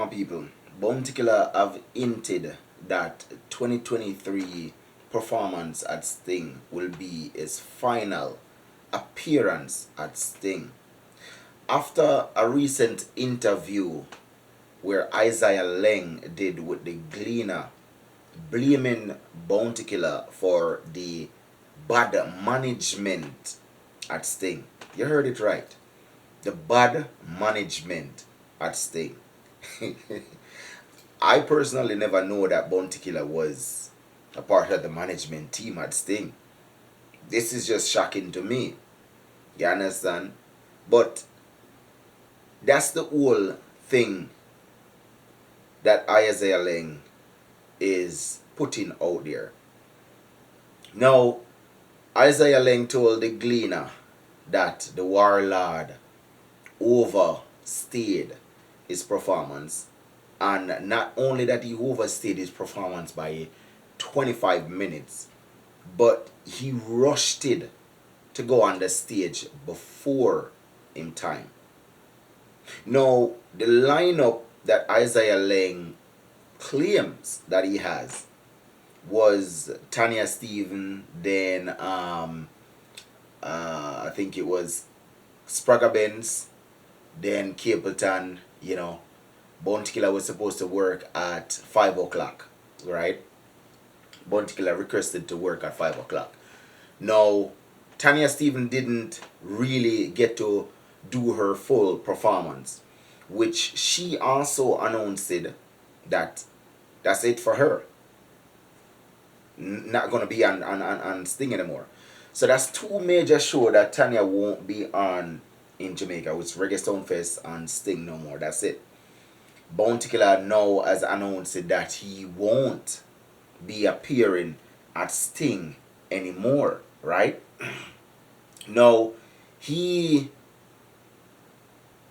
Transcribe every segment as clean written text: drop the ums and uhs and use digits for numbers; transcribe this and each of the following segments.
my people, Bounty Killer have hinted that 2023 performance at Sting will be his final appearance at Sting. After a recent interview where Isiah Laing did with the Gleaner, blaming Bounty Killer for the bad management at Sting. You heard it right. The bad management at Sting. I personally never know that Bounty Killer was a part of the management team at Sting. This is just shocking to me. You understand? But that's the whole thing that Isiah Laing is putting out there. Now, Isiah Laing told the Gleaner that the Warlord overstayed his performance, and not only that he overstayed his performance by 25 minutes, but he rushed it to go on the stage before in time. Now, the lineup that Isiah Laing claims that he has was Tanya Steven, then I think it was Spragga Benz, then Capleton. Bounty Killer was supposed to work at 5 o'clock, right? Bounty Killer requested to work at 5 o'clock. Now, Tanya Steven didn't really get to do her full performance, which she also announced that that's it for her. Not going to be on Sting anymore. So that's two major shows that Tanya won't be on in Jamaica, which Reggae Stonefest and Sting no more. That's it. Bounty Killer now has announced that he won't be appearing at Sting anymore, right? Now, he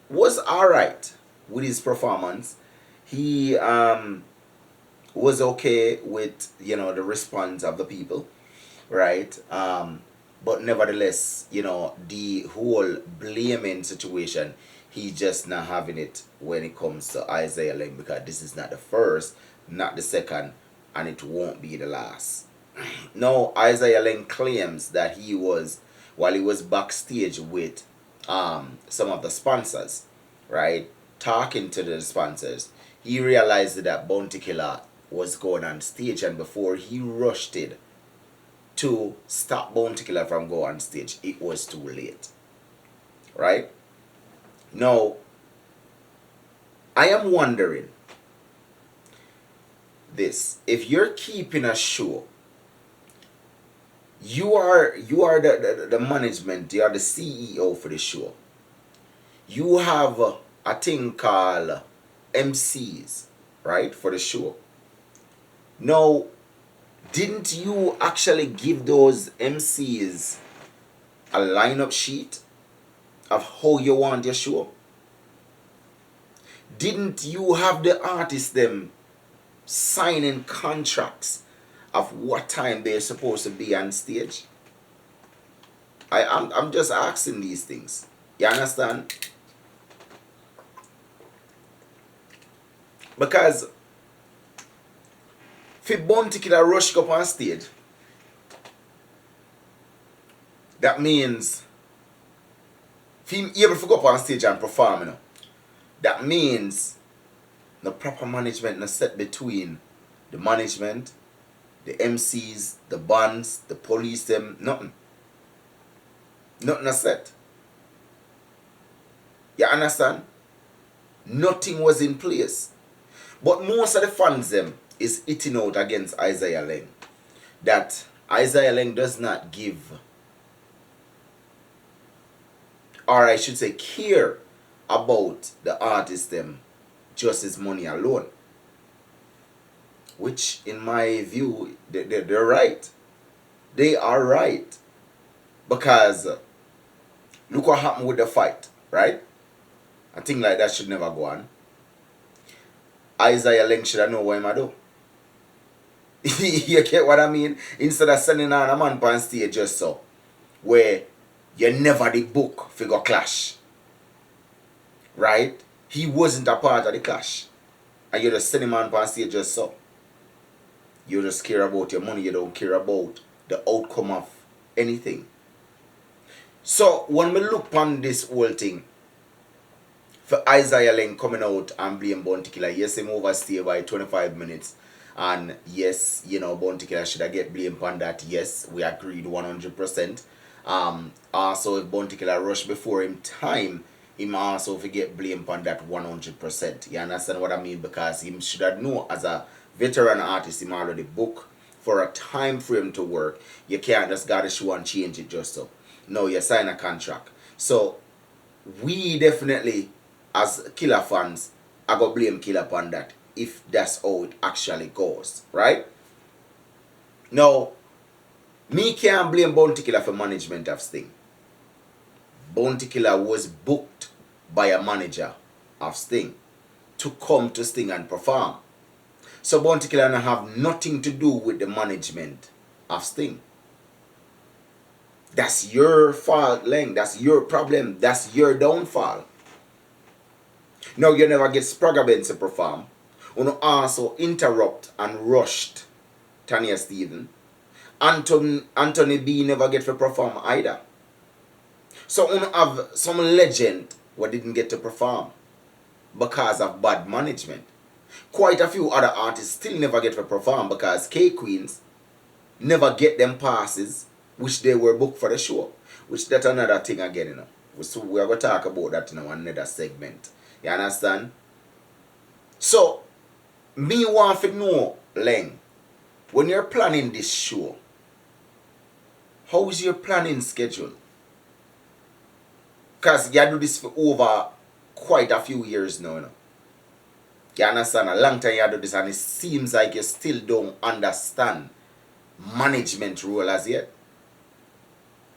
was alright with his performance. He was okay with the response of the people, right? But nevertheless, the whole blaming situation, he's just not having it when it comes to Isiah Laing, because this is not the first, not the second, and it won't be the last. Now, Isiah Laing claims that while he was backstage with some of the sponsors, right, talking to the sponsors, he realized that Bounty Killer was going on stage, and before he rushed it to stop Bounty Killer from going on stage, it was too late, right? Now, I am wondering this: if you're keeping a show, you are the management, you are the CEO for the show. You have a thing called MCs, right, for the show. Now, didn't you actually give those MCs a lineup sheet of how you want your show? Didn't you have the artists them signing contracts of what time they're supposed to be on stage? I'm just asking these things. You understand? Because if Bounty Killer rush up on stage, that means if he able to go up on stage and perform, that means the proper management is set between the management, the MCs, the bands, the police, them, nothing. Nothing is set. You understand? Nothing was in place. But most of the fans them is eating out against Isiah Laing. That Isiah Laing does not give, or I should say care about the artist them just his money alone. Which in my view, they're right. They are right. Because look what happened with the fight, right? A thing like that should never go on. Isiah Laing should have known what him do. You get what I mean? Instead of sending on a man on stage just so, where you never the book figure clash, right? He wasn't a part of the clash. And you just send him on past stage just so. You just care about your money, you don't care about the outcome of anything. So when we look on this whole thing, for Isiah Laing coming out and blame Bounty Killer, yes, him overstay by 25 minutes. And yes, Bounty Killer should have get blamed on that. Yes, we agreed 100%. Also, if Bounty Killer rushed before him time, him also forget blame on that 100%. You understand what I mean? Because him should have known as a veteran artist, him already booked for a time frame to work. You can't just got a show and change it just so. No, you sign a contract. So we definitely, as Killer fans, I go blame Killer upon that if that's how it actually goes, right? Now, me can't blame Bounty Killer for management of Sting. Bounty Killer was booked by a manager of Sting to come to Sting and perform. So Bounty Killer have nothing to do with the management of Sting. That's your fault, Laing. That's your problem. That's your downfall. Now you never get Spragga Benz to perform. You also interrupt and rushed Tanya Steven. Anthony B never get to perform either. So you have some legend who didn't get to perform because of bad management. Quite a few other artists still never get to perform because K-Queens never get them passes which they were booked for the show. Which that's another thing again, So we are going to talk about that in another segment. You understand? So, me want to know, Laing, when you're planning this show, how is your planning schedule? Because you do this for over quite a few years now. You understand? A long time you do this and it seems like you still don't understand management role as yet.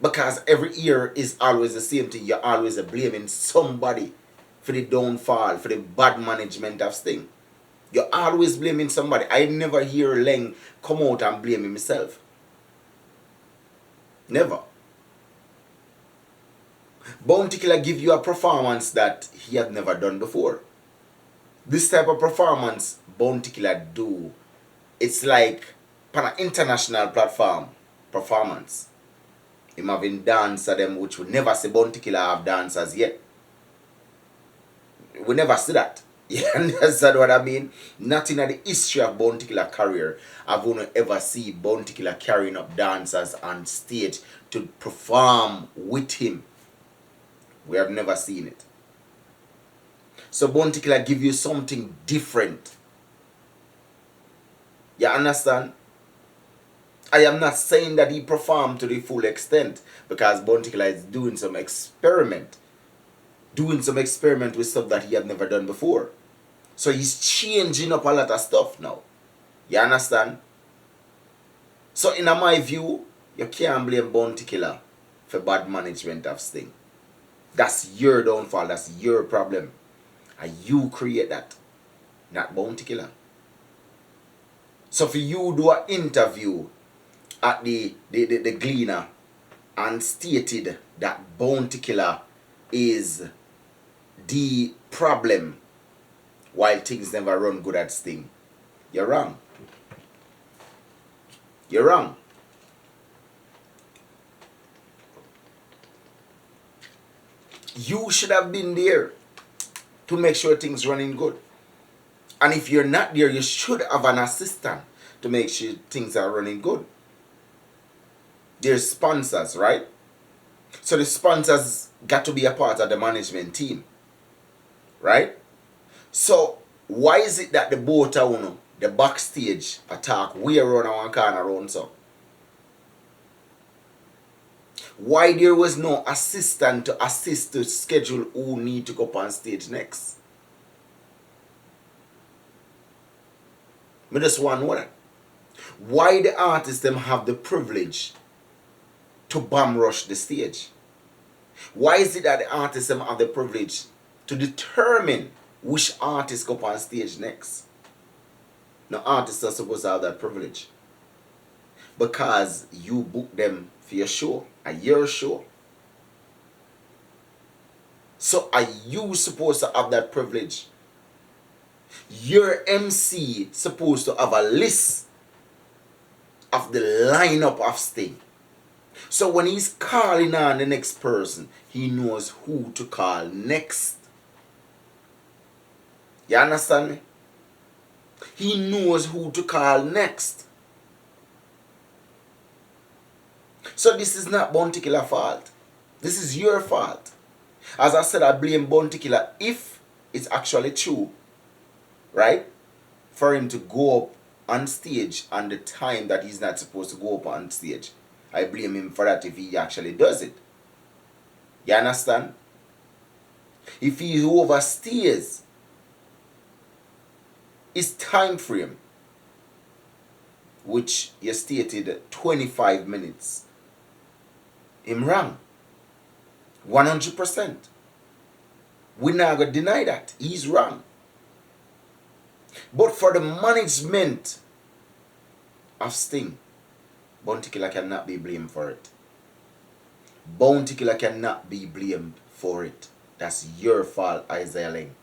Because every year is always the same thing. You're always blaming somebody for the downfall, for the bad management of Sting. You're always blaming somebody. I never hear Laing come out and blame himself. Never. Bounty Killer give you a performance that he had never done before. This type of performance Bounty Killer do, it's like on an international platform performance. Him having dance at them which we never see Bounty Killer have dancers yet. We never see that. You understand what I mean? Nothing in the history of Bounty Killer career have we ever see Bounty Killer carrying up dancers on stage to perform with him. We have never seen it. So Bounty Killer give you something different. You understand? I am not saying that he performed to the full extent because Bounty Killer is doing some experiment. Doing some experiment with stuff that he had never done before. So he's changing up a lot of stuff now. You understand? So in my view, you can't blame Bounty Killer for bad management of Sting. That's your downfall. That's your problem. And you create that. Not Bounty Killer. So for you do an interview at the Gleaner and stated that Bounty Killer is the problem while things never run good at Sting. You're wrong. You're wrong. You should have been there to make sure things running good. And if you're not there, you should have an assistant to make sure things are running good. There's sponsors, right? So the sponsors got to be a part of the management team. Right? So why is it that the boat the backstage attack we around one corner around so? Why there was no assistant to assist to schedule who need to go up on stage next? I just want to know that. Why the artists them have the privilege to bomb rush the stage? Why is it that the artists them have the privilege to determine which artist go up on stage next? No artists are supposed to have that privilege. Because you book them for your show, a year show. So are you supposed to have that privilege Your MC supposed to have a list of the lineup of Sting. So when he's calling on the next person, he knows who to call next. You understand me? He knows who to call next. So this is not Bounty Killer fault. This is your fault. As I said, I blame Bounty Killer if it's actually true, right? For him to go up on stage on the time that he's not supposed to go up on stage. I blame him for that if he actually does it. You understand? If he overstays his time frame, which you stated 25 minutes, him wrong. 100%. We're not going to deny that. He's wrong. But for the management of Sting, Bounty Killer cannot be blamed for it. Bounty Killer cannot be blamed for it. That's your fault, Isiah Laing.